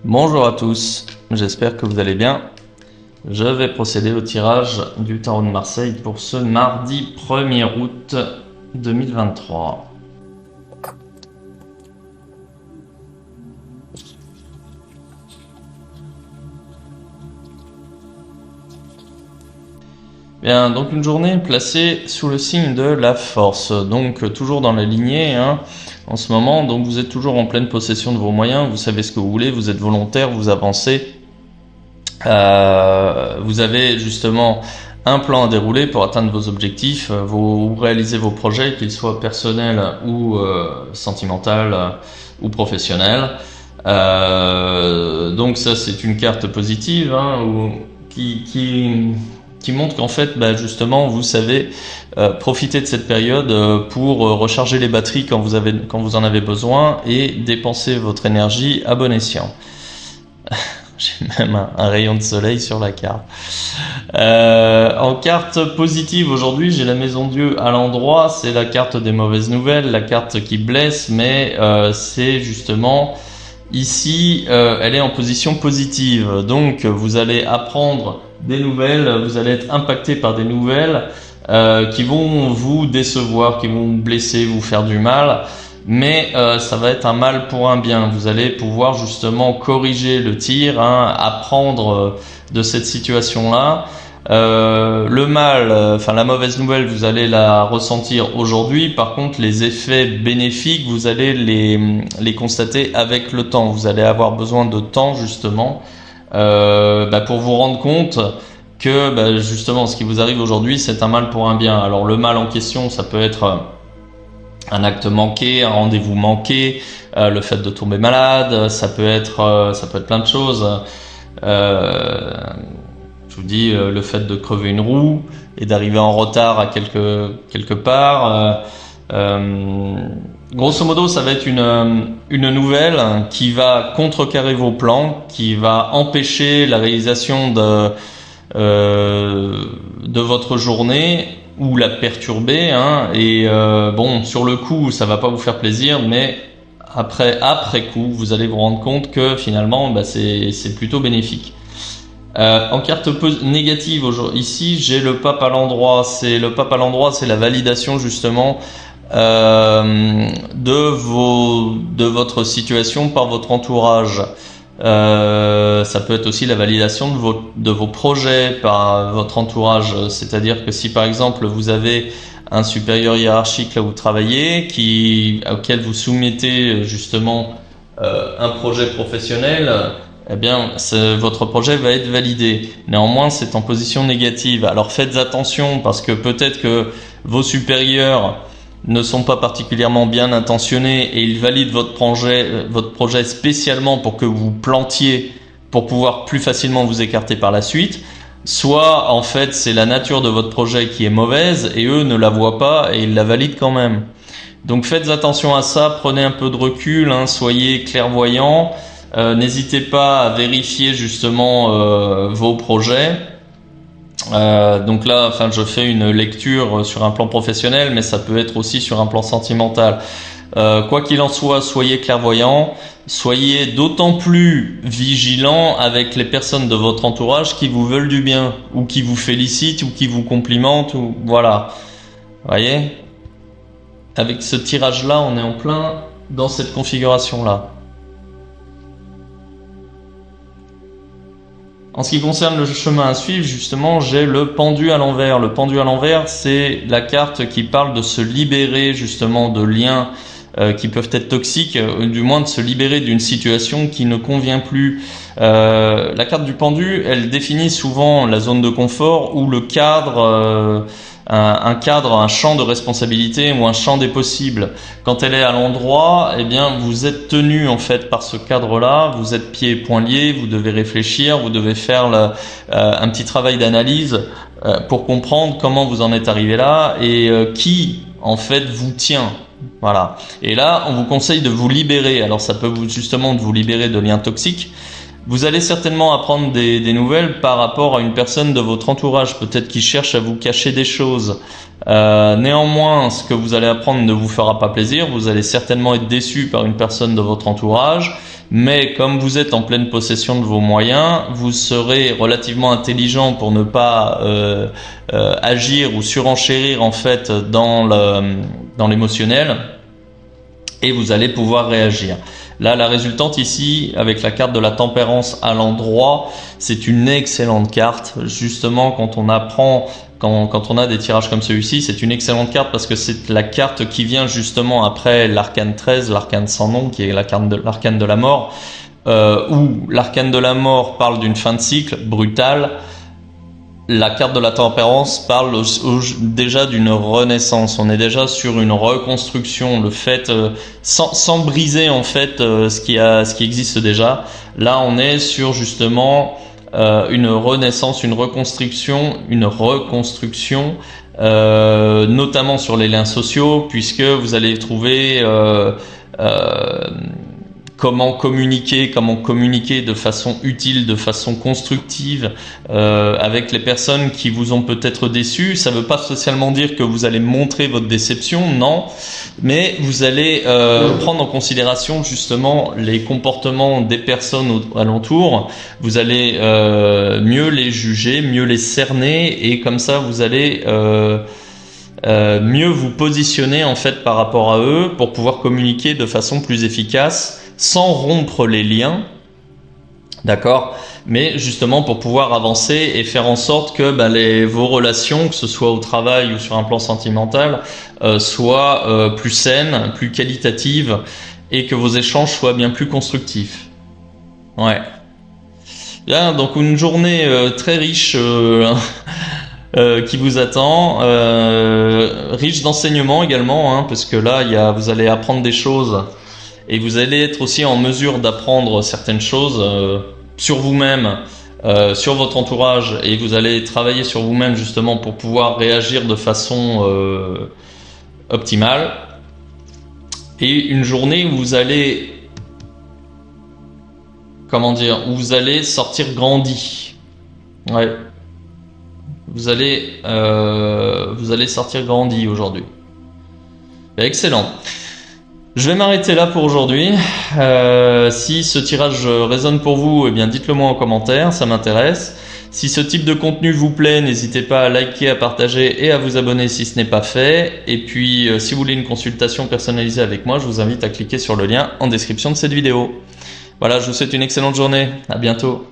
Bonjour à tous, j'espère que vous allez bien. Je vais procéder au tirage du Tarot de Marseille pour ce mardi 1er août 2023. Bien, donc une journée placée sous le signe de la force, donc toujours dans la lignée en ce moment, donc vous êtes toujours en pleine possession de vos moyens, vous savez ce que vous voulez, vous êtes volontaire, vous avancez, vous avez justement un plan à dérouler pour atteindre vos objectifs, vous réalisez vos projets, qu'ils soient personnels ou sentimentaux ou professionnels. Donc ça c'est une carte positive qui montre qu'en fait, justement, vous savez profiter de cette période pour recharger les batteries quand vous en avez besoin et dépenser votre énergie à bon escient. J'ai même un rayon de soleil sur la carte. En carte positive aujourd'hui, j'ai la Maison Dieu à l'endroit. C'est la carte des mauvaises nouvelles, la carte qui blesse, mais c'est justement ici, elle est en position positive. Donc, vous allez apprendre des nouvelles, vous allez être impacté par des nouvelles qui vont vous décevoir, qui vont vous blesser, vous faire du mal, mais ça va être un mal pour un bien. Vous allez pouvoir justement corriger le tir, apprendre de cette situation-là. Le mal, la mauvaise nouvelle, vous allez la ressentir aujourd'hui. Par contre, les effets bénéfiques, vous allez les constater avec le temps. Vous allez avoir besoin de temps justement pour vous rendre compte que justement ce qui vous arrive aujourd'hui c'est un mal pour un bien. Alors le mal en question, ça peut être un acte manqué, un rendez-vous manqué, le fait de tomber malade, ça peut être plein de choses. Je vous dis le fait de crever une roue et d'arriver en retard à quelque part. Grosso modo, ça va être une nouvelle qui va contrecarrer vos plans, qui va empêcher la réalisation de votre journée ou la perturber. Sur le coup, ça va pas vous faire plaisir, mais après coup, vous allez vous rendre compte que finalement, c'est plutôt bénéfique. En carte négative, ici, j'ai le pape à l'endroit. Le pape à l'endroit, c'est la validation justement de votre situation par votre entourage. Ça peut être aussi la validation de vos projets par votre entourage. C'est-à-dire que si par exemple vous avez un supérieur hiérarchique là où vous travaillez, auquel vous soumettez justement un projet professionnel, votre projet va être validé. Néanmoins, c'est en position négative. Alors faites attention parce que peut-être que vos supérieurs ne sont pas particulièrement bien intentionnés et ils valident votre projet spécialement pour que vous plantiez pour pouvoir plus facilement vous écarter par la suite. Soit en fait c'est la nature de votre projet qui est mauvaise et eux ne la voient pas et ils la valident quand même. Donc faites attention à ça, prenez un peu de recul, soyez clairvoyants. N'hésitez pas à vérifier justement vos projets. Donc là, je fais une lecture sur un plan professionnel, mais ça peut être aussi sur un plan sentimental. Quoi qu'il en soit, soyez clairvoyants, soyez d'autant plus vigilants avec les personnes de votre entourage qui vous veulent du bien, ou qui vous félicitent, ou qui vous complimentent, ou voilà. Vous voyez ? Avec ce tirage-là, on est en plein dans cette configuration-là. En ce qui concerne le chemin à suivre, justement, j'ai le pendu à l'envers. Le pendu à l'envers, c'est la carte qui parle de se libérer justement de liens qui peuvent être toxiques, du moins de se libérer d'une situation qui ne convient plus. La carte du pendu, elle définit souvent la zone de confort ou le cadre, un champ de responsabilité ou un champ des possibles. Quand elle est à l'endroit, vous êtes tenu en fait par ce cadre-là, vous êtes pieds et poings liés, vous devez réfléchir, vous devez faire un petit travail d'analyse pour comprendre comment vous en êtes arrivé là et qui en fait vous tient. Voilà. Et là, on vous conseille de vous libérer. Alors ça peut justement de vous libérer de liens toxiques, Vous allez certainement apprendre des nouvelles par rapport à une personne de votre entourage, peut-être qui cherche à vous cacher des choses. Néanmoins, ce que vous allez apprendre ne vous fera pas plaisir. Vous allez certainement être déçu par une personne de votre entourage. Mais comme vous êtes en pleine possession de vos moyens, vous serez relativement intelligent pour ne pas agir ou surenchérir en fait dans l'émotionnel, et vous allez pouvoir réagir. Là, la résultante ici, avec la carte de la tempérance à l'endroit, c'est une excellente carte. Justement, quand on apprend, quand on a des tirages comme celui-ci, c'est une excellente carte parce que c'est la carte qui vient justement après l'arcane 13, l'arcane sans nom, qui est l'arcane de la mort, où l'arcane de la mort parle d'une fin de cycle brutale. La carte de la tempérance parle déjà d'une renaissance. On est déjà sur une reconstruction, le fait sans briser en fait ce qui existe déjà. Là, on est sur justement une renaissance, une reconstruction, notamment sur les liens sociaux, puisque vous allez trouver comment communiquer de façon utile, de façon constructive avec les personnes qui vous ont peut-être déçu. Ça ne veut pas spécialement dire que vous allez montrer votre déception, non, mais vous allez prendre en considération justement les comportements des personnes alentour. Vous allez mieux les juger, mieux les cerner, et comme ça vous allez mieux vous positionner en fait par rapport à eux pour pouvoir communiquer de façon plus efficace, sans rompre les liens, d'accord, mais justement pour pouvoir avancer et faire en sorte que vos relations, que ce soit au travail ou sur un plan sentimental, soient plus saines, plus qualitatives, et que vos échanges soient bien plus constructifs. Ouais. Bien, donc une journée très riche qui vous attend, riche d'enseignements également, hein, parce que là vous allez apprendre des choses. Et vous allez être aussi en mesure d'apprendre certaines choses sur vous-même, sur votre entourage, et vous allez travailler sur vous-même justement pour pouvoir réagir de façon optimale. Et une journée où vous allez, où vous allez sortir grandi. Ouais. Vous allez sortir grandi aujourd'hui. Excellent. Je vais m'arrêter là pour aujourd'hui. Si ce tirage résonne pour vous, eh bien dites-le moi en commentaire, ça m'intéresse. Si ce type de contenu vous plaît, n'hésitez pas à liker, à partager et à vous abonner si ce n'est pas fait. Et puis si vous voulez une consultation personnalisée avec moi, je vous invite à cliquer sur le lien en description de cette vidéo. Voilà, je vous souhaite une excellente journée. À bientôt.